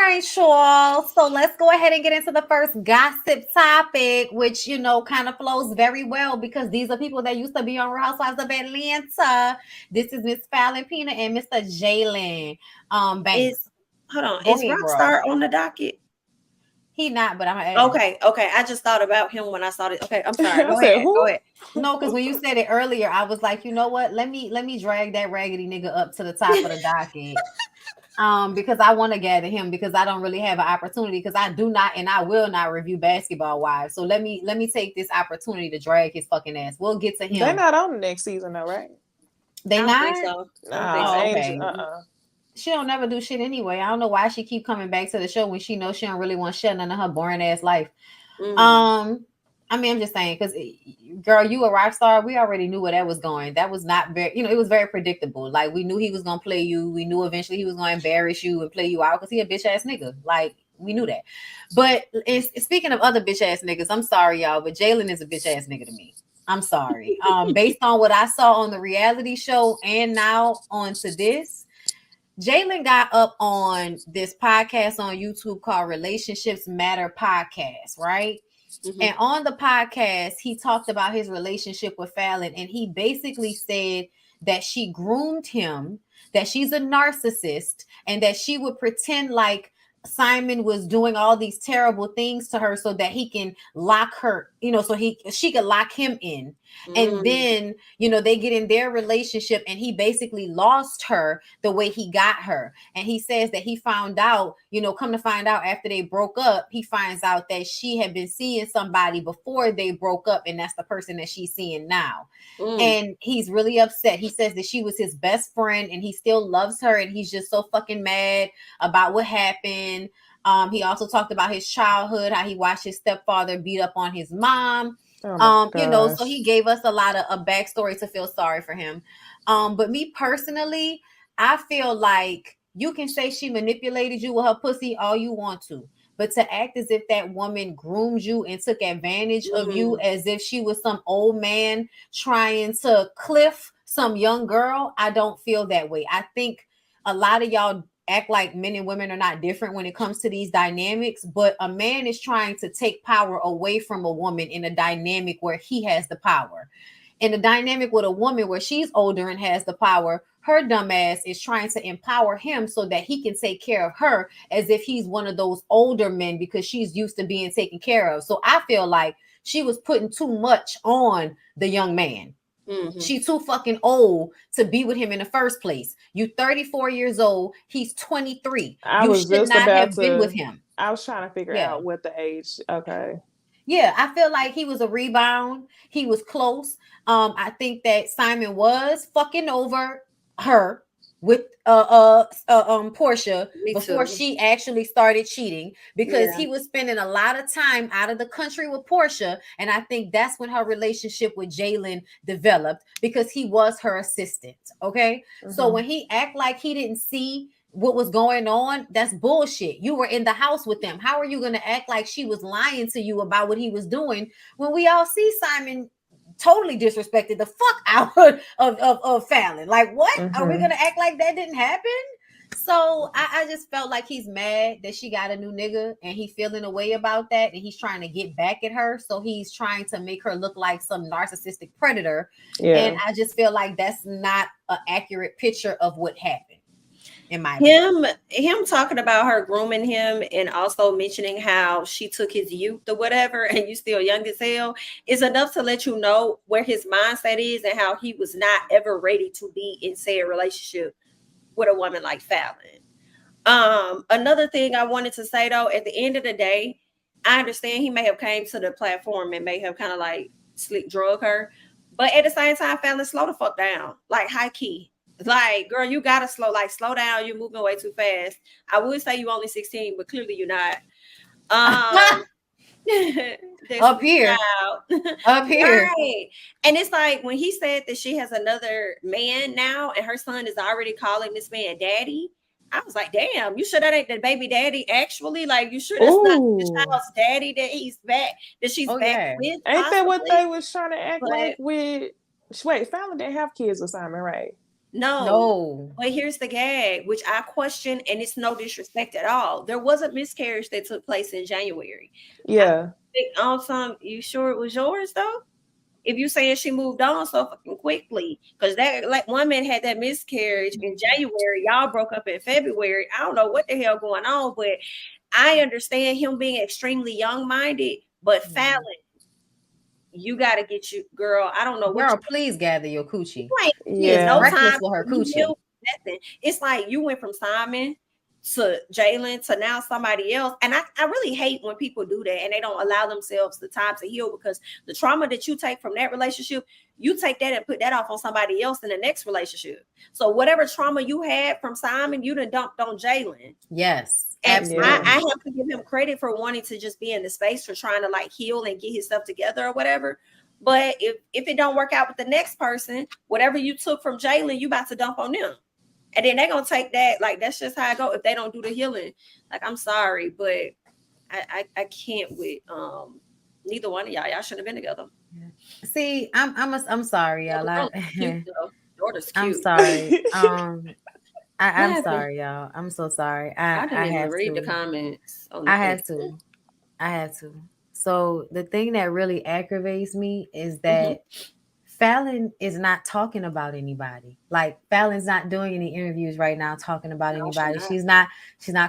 right, y'all. So let's go ahead and get into the first gossip topic, which kind of flows very well because these are people that used to be on Real Housewives of Atlanta. This is Miss Falynn Pina and Mr. Jalen Banks. Hold on, Go is ahead, bro. Rockstar on the docket? He not, but I'm gonna add him. Okay. I just thought about him when I saw it. Okay, I'm sorry. Go said, ahead. who? Go ahead. No, because when you said it earlier, I was like, you know what? Let me drag that raggedy nigga up to the top of the docket. Because I want to gather him because I don't really have an opportunity because I do not and I will not review Basketball Wives. So let me take this opportunity to drag his fucking ass. We'll get to him. They're not on the next season though, right? They I don't not? think so. I don't think so. Angel, Okay. She don't never do shit anyway. I don't know why she keep coming back to the show when she knows she don't really want to share none of her boring ass life. I mean, I'm just saying, because girl, you a rock star. We already knew where that was going. That was not very, it was very predictable. Like we knew he was gonna play you. We knew eventually he was gonna embarrass you and play you out because he a bitch ass nigga. Like we knew that. But speaking of other bitch ass niggas, I'm sorry y'all, but Jalen is a bitch ass nigga to me. I'm sorry. Based on what I saw on the reality show and now onto this, Jalen got up on this podcast on YouTube called Relationships Matter Podcast, right? Mm-hmm. And on the podcast, he talked about his relationship with Falynn, and he basically said that she groomed him, that she's a narcissist, and that she would pretend like Simon was doing all these terrible things to her so that he can lock her, so she could lock him in. And then, they get in their relationship and he basically lost her the way he got her. And he says that he found out, come to find out after they broke up, he finds out that she had been seeing somebody before they broke up. And that's the person that she's seeing now. And he's really upset. He says that she was his best friend and he still loves her. And he's just so fucking mad about what happened. He also talked about his childhood, how he watched his stepfather beat up on his mom. So he gave us a lot of a backstory to feel sorry for him. But me personally, I feel like you can say she manipulated you with her pussy all you want to, but to act as if that woman groomed you and took advantage of you as if she was some old man trying to cliff some young girl, I don't feel that way. I think a lot of y'all act like men and women are not different when it comes to these dynamics, but a man is trying to take power away from a woman in a dynamic where he has the power. In a dynamic with a woman where she's older and has the power, her dumb ass is trying to empower him so that he can take care of her as if he's one of those older men because she's used to being taken care of. So I feel like she was putting too much on the young man. She's too fucking old to be with him in the first place. You 34 years old. He's 23. You should not have been with him. I was trying to figure out what the age. Okay. Yeah, I feel like he was a rebound. He was close. I think that Simon was fucking over her with Portia before she actually started cheating because he was spending a lot of time out of the country with Portia, and I think that's when her relationship with Jalen developed because he was her assistant. Okay, so when he act like he didn't see what was going on, that's bullshit. You were in the house with them. How are you going to act like she was lying to you about what he was doing when we all see Simon totally disrespected the fuck out of Falynn? Like, what? Are we going to act like that didn't happen? So I just felt like he's mad that she got a new nigga and he's feeling a way about that. And he's trying to get back at her. So he's trying to make her look like some narcissistic predator. Yeah. And I just feel like that's not an accurate picture of what happened. Him talking about her grooming him and also mentioning how she took his youth or whatever and you still young as hell is enough to let you know where his mindset is and how he was not ever ready to be in say a relationship with a woman like Falynn. Another thing I wanted to say though, at the end of the day, I understand he may have came to the platform and may have kind of like slick drug her, but at the same time, Falynn, slow the fuck down, like high key. Like, girl, you gotta slow down. You're moving way too fast. I would say you only 16, but clearly you're not. Up here. Right. And it's like when he said that she has another man now and her son is already calling this man daddy. I was like, damn, you sure that ain't the baby daddy actually? Like, you sure that's not the child's daddy that he's back, that she's back with? Ain't that what they was trying to act like with? Wait, Falynn didn't have kids with Simon, right? No. But here's the gag, which I question, and it's no disrespect at all. There was a miscarriage that took place in January. Yeah. You sure it was yours though? If you saying she moved on so fucking quickly, because that like one man had that miscarriage in January, y'all broke up in February. I don't know what the hell going on, but I understand him being extremely young-minded. But Falynn, you got to get you, girl. I don't know. Girl, please gather your coochie. Yeah, no reckless time with her coochie. Nothing. It's like you went from Simon to Jalen to now somebody else. And I really hate when people do that and they don't allow themselves the time to heal, because the trauma that you take from that relationship, you take that and put that off on somebody else in the next relationship. So whatever trauma you had from Simon, you done dumped on Jalen. Yes. And I have to give him credit for wanting to just be in the space for trying to like heal and get his stuff together or whatever. But if it don't work out with the next person, whatever you took from Jalen, you about to dump on them. And then they're going to take that. Like, that's just how I go. If they don't do the healing, like, I'm sorry, but I can't with neither one of y'all. Y'all shouldn't have been together. See, I'm sorry, y'all. Daughter's cute. I'm sorry. I'm sorry, y'all. I'm so sorry. I didn't even read the comments. I have to. So the thing that really aggravates me is that Falynn is not talking about anybody. Like Falynn's not doing any interviews right now talking about anybody. She's not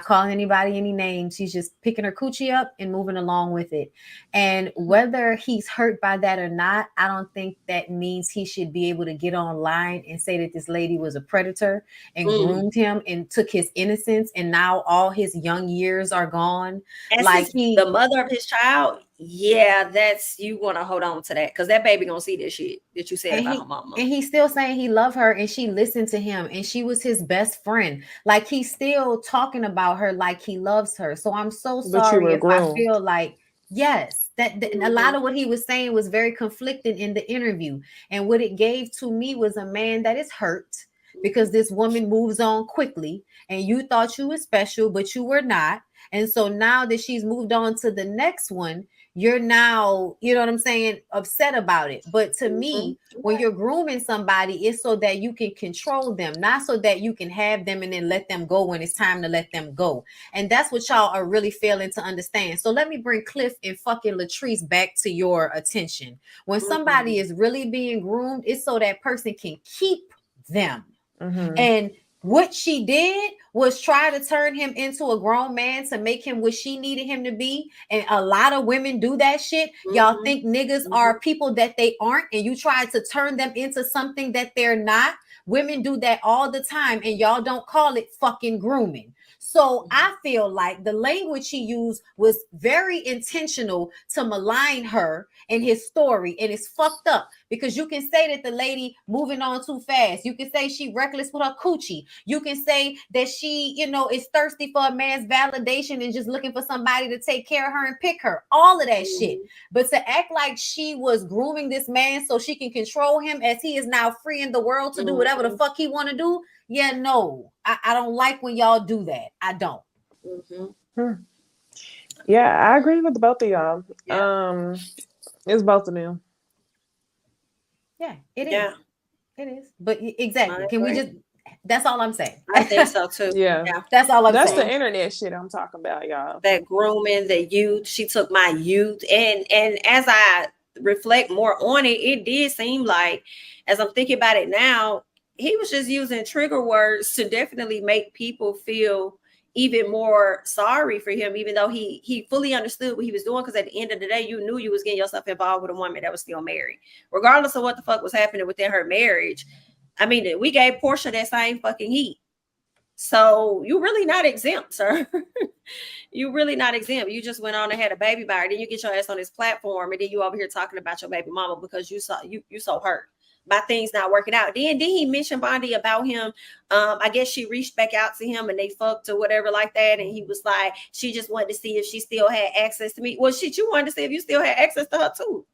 calling anybody any names. She's just picking her coochie up and moving along with it. And whether he's hurt by that or not, I don't think that means he should be able to get online and say that this lady was a predator and groomed him and took his innocence, and now all his young years are gone. And like the mother of his child. Yeah, that's, you want to hold on to that because that baby gonna see this shit that you said about her mama. And he's still saying he loved her and she listened to him and she was his best friend. Like he's still talking about her like he loves her. So I'm so sorry if I feel like, yes, that a lot of what he was saying was very conflicting in the interview. And what it gave to me was a man that is hurt because this woman moves on quickly and you thought you were special, but you were not. And so now that she's moved on to the next one, you're now, you know what I'm saying, upset about it. But to me, when you're grooming somebody, it's so that you can control them, not so that you can have them and then let them go when it's time to let them go. And that's what y'all are really failing to understand. So let me bring Cliff and fucking Latrice back to your attention. When somebody is really being groomed, it's so that person can keep them. And what she did was try to turn him into a grown man to make him what she needed him to be. And a lot of women do that shit. Y'all think niggas are people that they aren't, and you try to turn them into something that they're not. Women do that all the time, and y'all don't call it fucking grooming. So I feel like the language he used was very intentional to malign her and his story. And it's fucked up because you can say that the lady moving on too fast. You can say she reckless with her coochie. You can say that she, you know, is thirsty for a man's validation and just looking for somebody to take care of her and pick her. All of that shit. But to act like she was grooming this man so she can control him as he is now free in the world to do whatever the fuck he want to do. Yeah, no, I don't like when y'all do that. I don't. Yeah, I agree with both of y'all. Yeah. It's both of them. Yeah, it is. It is. But exactly. Can we just, that's all I'm saying. I think so too. Yeah. That's all I'm saying. That's the internet shit I'm talking about, y'all. That grooming, the youth. She took my youth. And as I reflect more on it, it did seem like, as I'm thinking about it now, he was just using trigger words to definitely make people feel even more sorry for him, even though he fully understood what he was doing. Because at the end of the day, you knew you was getting yourself involved with a woman that was still married, regardless of what the fuck was happening within her marriage. I mean, we gave Portia that same fucking heat. So you really not exempt, sir. You really not exempt. You just went on and had a baby by her. Then you get your ass on this platform, and then you over here talking about your baby mama because you so hurt by things not working out. Then he mentioned Bondy about him. I guess she reached back out to him and they fucked or whatever like that. And he was like, she just wanted to see if she still had access to me. Well, shit, you wanted to see if you still had access to her too.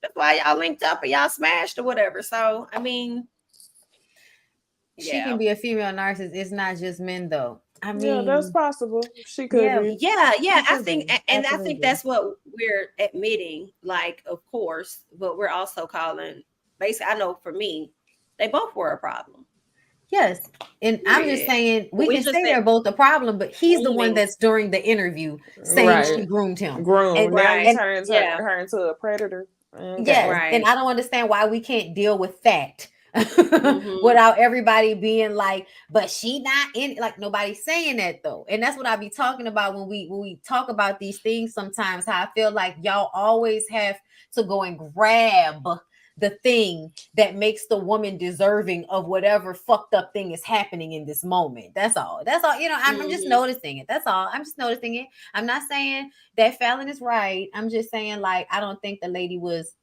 That's why y'all linked up and y'all smashed or whatever. So, I mean, she can be a female narcissist. It's not just men though. I mean, yeah, that's possible. She could be. Yeah. I think, and I think that's what we're admitting. Like, of course, but we're also calling. Basically, I know for me, they both were a problem. Yes. And I'm just saying we can say they're both the problem, but he's the one that's during the interview saying she groomed him. And now you turn her into a predator. Okay. Yes. And I don't understand why we can't deal with that. Without everybody being like, but she not in, like nobody's saying that though. And that's what I be talking about when we talk about these things sometimes, how I feel like y'all always have to go and grab the thing that makes the woman deserving of whatever fucked up thing is happening in this moment. That's all. You know, I'm just noticing it. That's all. I'm just noticing it. I'm not saying that Falynn is right. I'm just saying, like, I don't think the lady was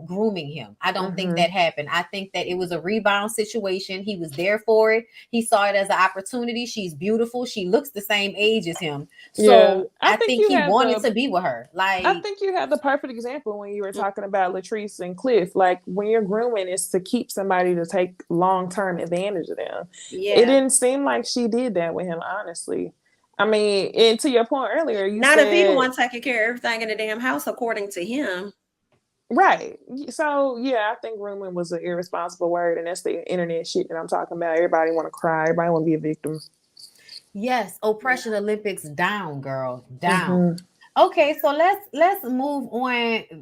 grooming him. I don't think that happened. I think that it was a rebound situation. He was there for it. He saw it as an opportunity. She's beautiful. She looks the same age as him. So I think he wanted to be with her. Like, I think you had the perfect example when you were talking about Latrice and Cliff. Like, when you're grooming, is to keep somebody to take long-term advantage of them. Yeah. It didn't seem like she did that with him, honestly. I mean, and to your point earlier, you said, if he the one taking care of everything in the damn house, according to him. Right. So, yeah, I think grooming was an irresponsible word, and that's the internet shit that I'm talking about. Everybody want to cry. Everybody want to be a victim. Yes. Oppression Olympics down, girl. Down. Okay, so let's move on